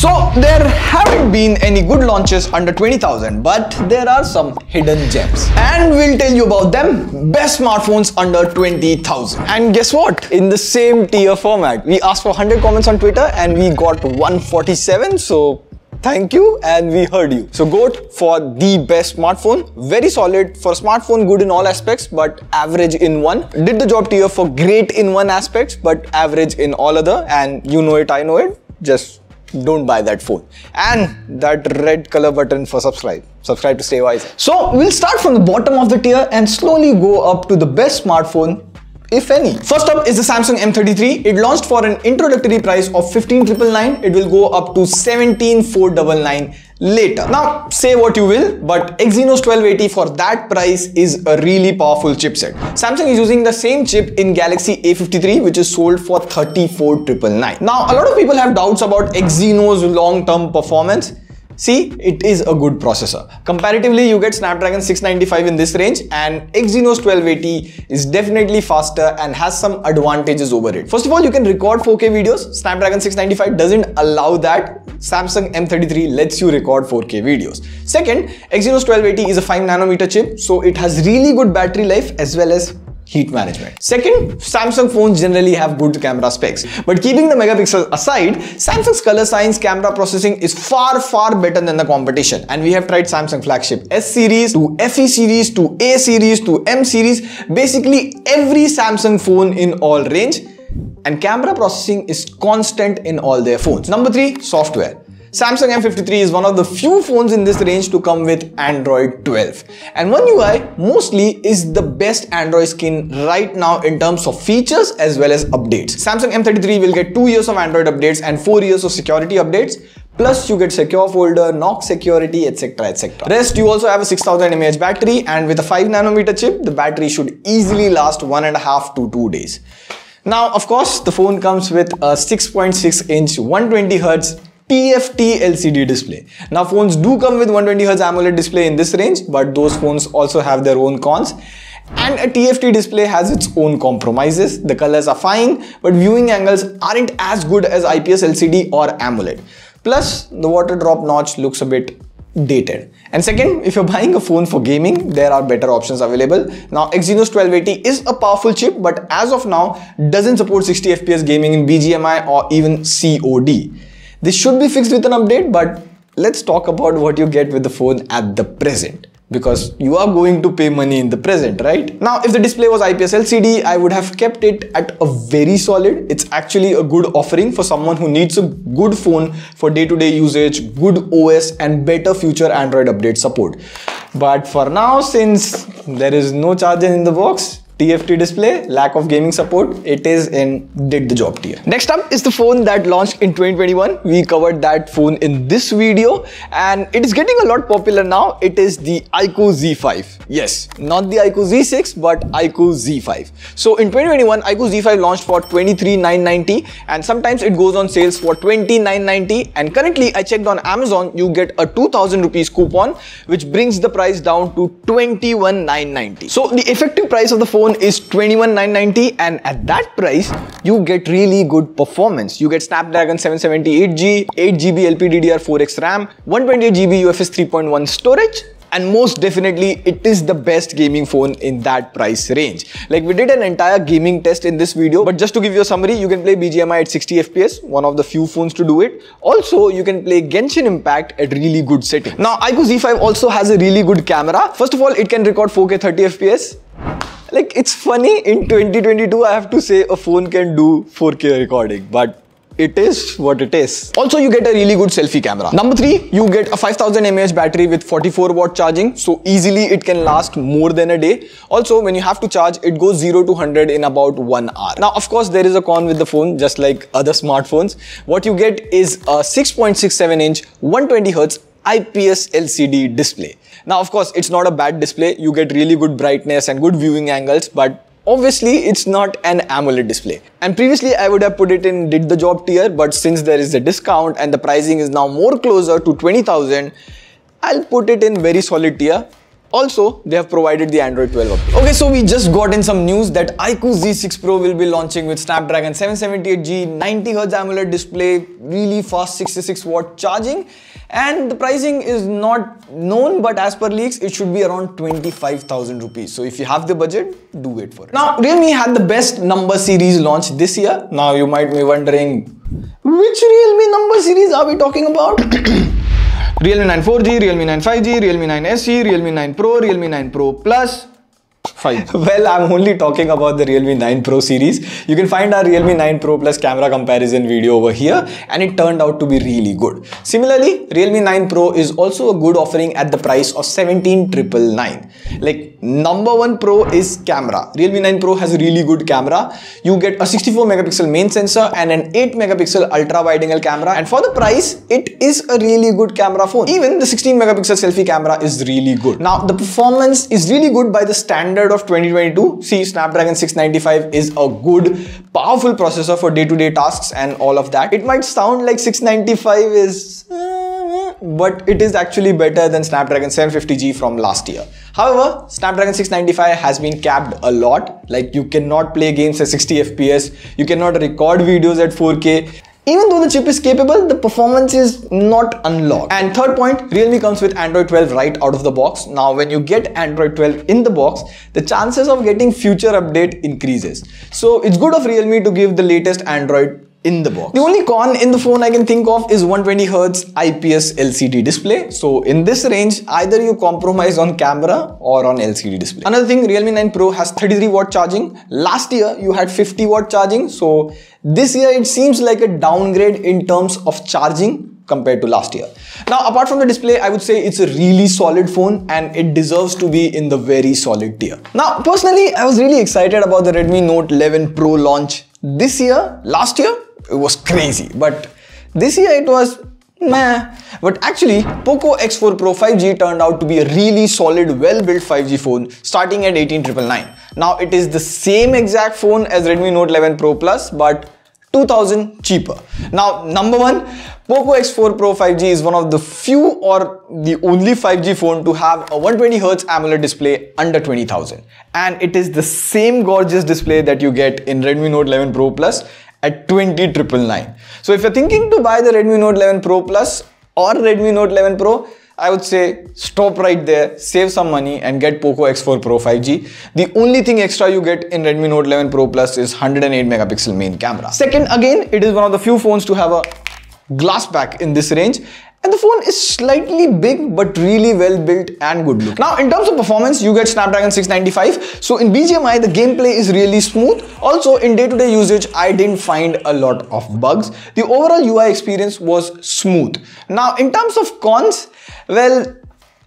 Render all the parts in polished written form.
So there haven't been any good launches under 20,000, but there are some hidden gems. And we'll tell you about them, best smartphones under 20,000. And guess what? In the same tier format. We asked for 100 comments on Twitter and we got 147, so thank you and we heard you. So vote for the best smartphone. Very solid for a smartphone, good in all aspects, but average in one. Did the job tier for great in one aspect, but average in all other. And you know it, I know it. Just don't buy that phone. And that red color button for subscribe. Subscribe to stay wise. So we'll start from the bottom of the tier and slowly go up to the best smartphone, if any. First up is the Samsung M33. It launched for an introductory price of 15,999. It will go up to 17,499 later. Now, say what you will, but Exynos 1280 for that price is a really powerful chipset. Samsung is using the same chip in Galaxy A53, which is sold for 34,999. Now, a lot of people have doubts about Exynos long-term performance. See, it is a good processor. Comparatively, you get Snapdragon 695 in this range, and Exynos 1280 is definitely faster and has some advantages over it. First of all, you can record 4K videos. Snapdragon 695 doesn't allow that. Samsung M33 lets you record 4K videos. Second, Exynos 1280 is a 5nm chip, so it has really good battery life as well as heat management. Second, Samsung phones generally have good camera specs. But keeping the megapixels aside, Samsung's color science camera processing is far better than the competition. And we have tried Samsung flagship S series to FE series to A series to M series, basically every Samsung phone in all range. And camera processing is constant in all their phones. Number 3, software. Samsung M53 is one of the few phones in this range to come with Android 12. And One UI mostly is the best Android skin right now in terms of features as well as updates. Samsung M33 will get 2 years of Android updates and 4 years of security updates. Plus you get secure folder, knock security, etc, etc. Rest, you also have a 6000 mAh battery, and with a 5nm chip, the battery should easily last 1.5 to 2 days. Now, of course, the phone comes with a 6.6-inch 120Hz TFT LCD display. Now, phones do come with 120Hz AMOLED display in this range, but those phones also have their own cons. And a TFT display has its own compromises. The colors are fine, but viewing angles aren't as good as IPS LCD or AMOLED. Plus, the water drop notch looks a bit dated. And second, if you're buying a phone for gaming, there are better options available. Now, Exynos 1280 is a powerful chip, but as of now, doesn't support 60 FPS gaming in BGMI or even COD. This should be fixed with an update, but let's talk about what you get with the phone at the present, because you are going to pay money in the present, right? Now, if the display was IPS LCD, I would have kept it at a very solid. It's actually a good offering for someone who needs a good phone for day-to-day usage, good OS and better future Android update support. But for now, since there is no charger in the box, TFT display, lack of gaming support, it is in did the job tier. Next up is the phone that launched in 2021. We covered that phone in this video and it is getting a lot popular now. It is the iQOO Z5. Yes, not the iQOO Z6 but iQOO Z5. So in 2021, iQOO Z5 launched for 23,990 and sometimes it goes on sales for 20,990, and currently I checked on Amazon, you get a 2,000 rupees coupon which brings the price down to 21,990. So the effective price of the phone is 21,990, and at that price you get really good performance. You get Snapdragon 778G, 8GB LPDDR4X RAM, 128GB UFS 3.1 storage, and most definitely it is the best gaming phone in that price range. Like, we did an entire gaming test in this video, but just to give you a summary, you can play BGMI at 60 FPS, one of the few phones to do it. Also, you can play Genshin Impact at really good settings. Now, iQOO Z5 also has a really good camera. First of all, it can record 4K 30 FPS. Like, it's funny, in 2022 I have to say a phone can do 4K recording, but it is what it is. Also, you get a really good selfie camera. Number 3, you get a 5000 mAh battery with 44-watt charging, so easily it can last more than a day. Also, when you have to charge, it goes 0 to 100 in about 1 hour. Now, of course, there is a con with the phone, just like other smartphones. What you get is a 6.67-inch 120Hz IPS LCD display. Now, of course, it's not a bad display. You get really good brightness and good viewing angles, but obviously it's not an AMOLED display. And previously I would have put it in did the job tier, but since there is a discount and the pricing is now more closer to 20,000, I'll put it in very solid tier. Also, they have provided the Android 12 update. Okay, so we just got in some news that iQOO Z6 Pro will be launching with Snapdragon 778G, 90Hz AMOLED display, really fast 66-watt charging, and the pricing is not known, but as per leaks, it should be around 25,000 rupees. So if you have the budget, do it for it. Now, Realme had the best number series launch this year. Now, you might be wondering, which Realme number series are we talking about? Realme 9 4G, Realme 9 5G, Realme 9 SE, Realme 9 Pro, Realme 9 Pro Plus, 5. Well, I'm only talking about the Realme 9 Pro series. You can find our Realme 9 Pro Plus camera comparison video over here, and it turned out to be really good. Similarly, Realme 9 Pro is also a good offering at the price of 17,999. Like, number one pro is camera. Realme 9 Pro has a really good camera. You get a 64 megapixel main sensor and an 8 megapixel ultra wide angle camera, and for the price, it is a really good camera phone. Even the 16 megapixel selfie camera is really good. Now, the performance is really good by the standard of 2022. See, Snapdragon 695 is a good, powerful processor for day-to-day tasks and all of that. It might sound like 695 is, but it is actually better than Snapdragon 750G from last year. However, Snapdragon 695 has been capped a lot. Like, you cannot play games at 60 FPS, you cannot record videos at 4K. Even though the chip is capable, the performance is not unlocked. And third point, Realme comes with Android 12 right out of the box. Now, when you get Android 12 in the box, the chances of getting future update increases. So it's good of Realme to give the latest Android in the box. The only con in the phone I can think of is 120Hz IPS LCD display. So in this range, either you compromise on camera or on LCD display. Another thing, Realme 9 Pro has 33-watt charging. Last year, you had 50-watt charging. So this year, it seems like a downgrade in terms of charging compared to last year. Now, apart from the display, I would say it's a really solid phone and it deserves to be in the very solid tier. Now, personally, I was really excited about the Redmi Note 11 Pro launch this year. Last year, it was crazy, but this year it was meh. But actually, Poco X4 Pro 5G turned out to be a really solid, well-built 5G phone starting at 18,999. Now, it is the same exact phone as Redmi Note 11 Pro Plus, but 2,000 cheaper. Now, number one, Poco X4 Pro 5G is one of the few or the only 5G phone to have a 120Hz AMOLED display under 20,000. And it is the same gorgeous display that you get in Redmi Note 11 Pro Plus at 20,999. So if you're thinking to buy the Redmi Note 11 Pro Plus or Redmi Note 11 Pro, I would say stop right there, save some money and get Poco X4 Pro 5G. The only thing extra you get in Redmi Note 11 Pro Plus is 108 megapixel main camera. Second, again, it is one of the few phones to have a glass back in this range. And the phone is slightly big but really well built and good looking. Now, in terms of performance, you get Snapdragon 695. So in BGMI, the gameplay is really smooth. Also, in day-to-day usage, I didn't find a lot of bugs. The overall UI experience was smooth. Now, in terms of cons, well,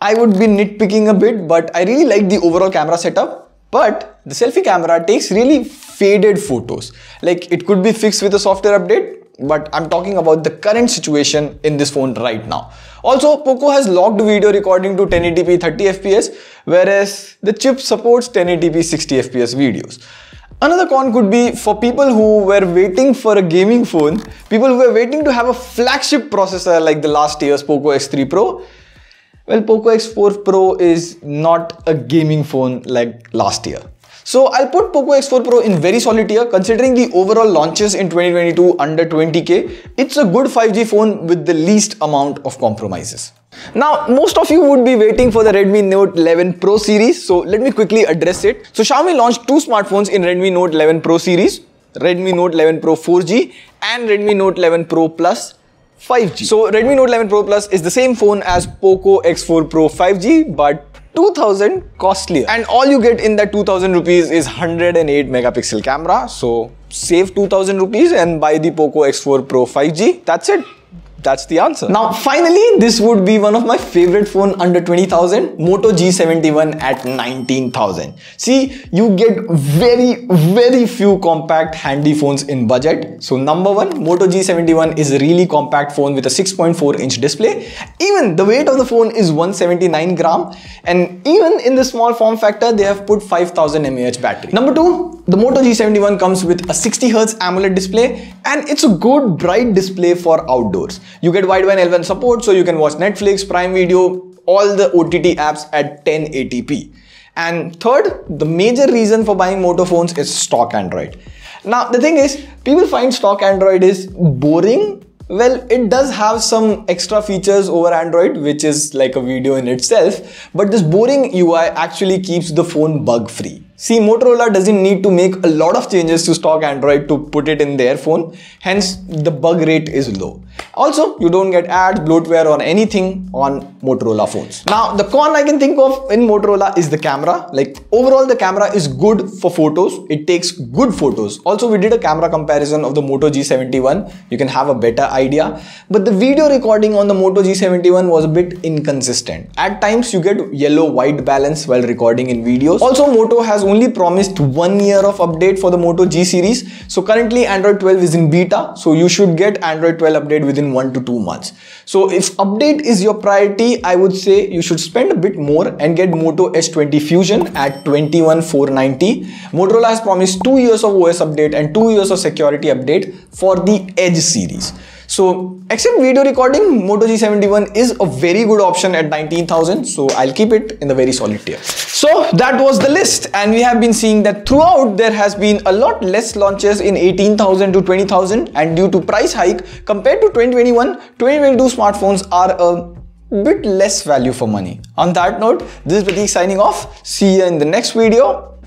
I would be nitpicking a bit, but I really like the overall camera setup. But the selfie camera takes really faded photos. Like, it could be fixed with a software update, but I'm talking about the current situation in this phone right now. Also, Poco has locked video recording to 1080p 30 fps, whereas the chip supports 1080p 60 fps videos. Another con could be for people who were waiting for a gaming phone, people who were waiting to have a flagship processor like the last year's Poco X3 Pro. Well, Poco X4 Pro is not a gaming phone like last year. So I'll put Poco X4 Pro in very solid tier. Considering the overall launches in 2022 under 20k, it's a good 5G phone with the least amount of compromises. Now, most of you would be waiting for the Redmi Note 11 Pro series, so let me quickly address it. So Xiaomi launched two smartphones in Redmi Note 11 Pro series, Redmi Note 11 Pro 4G and Redmi Note 11 Pro Plus 5G. So Redmi Note 11 Pro Plus is the same phone as Poco X4 Pro 5G, but 2,000 costlier. And all you get in that 2,000 rupees is 108 megapixel camera. So save 2,000 rupees and buy the Poco X4 Pro 5G. That's it. That's the answer. Now, finally, this would be one of my favorite phone under 20,000, Moto G71 at 19,000. See, you get very few compact handy phones in budget. So number one, Moto G71 is a really compact phone with a 6.4-inch display. Even the weight of the phone is 179 gram. And even in the small form factor, they have put 5000 mAh battery. Number two, the Moto G71 comes with a 60Hz AMOLED display, and it's a good bright display for outdoors. You get wideband L1 support, so you can watch Netflix, Prime Video, all the OTT apps at 1080p. And third, the major reason for buying Moto phones is stock Android. Now, the thing is, people find stock Android is boring. Well, it does have some extra features over Android, which is like a video in itself, but this boring UI actually keeps the phone bug-free. See, Motorola doesn't need to make a lot of changes to stock Android to put it in their phone, hence the bug rate is low. Also, you don't get ads, bloatware or anything on Motorola phones. Now, the con I can think of in Motorola is the camera. Like overall, the camera is good for photos. It takes good photos. Also, we did a camera comparison of the Moto G71. You can have a better idea. But the video recording on the Moto G71 was a bit inconsistent. At times, you get yellow-white balance while recording in videos. Also, Moto has only promised 1 year of update for the Moto G series. So currently, Android 12 is in beta. So you should get Android 12 update within 1 to 2 months. So if update is your priority, I would say you should spend a bit more and get Moto S20 Fusion at 21,490. Motorola has promised 2 years of OS update and 2 years of security update for the Edge series. So except video recording, Moto G71 is a very good option at 19,000. So I'll keep it in the very solid tier. So that was the list, and we have been seeing that throughout there has been a lot less launches in 18,000 to 20,000, and due to price hike compared to 2021, 2022 smartphones are a bit less value for money. On that note, this is Prateek signing off. See you in the next video.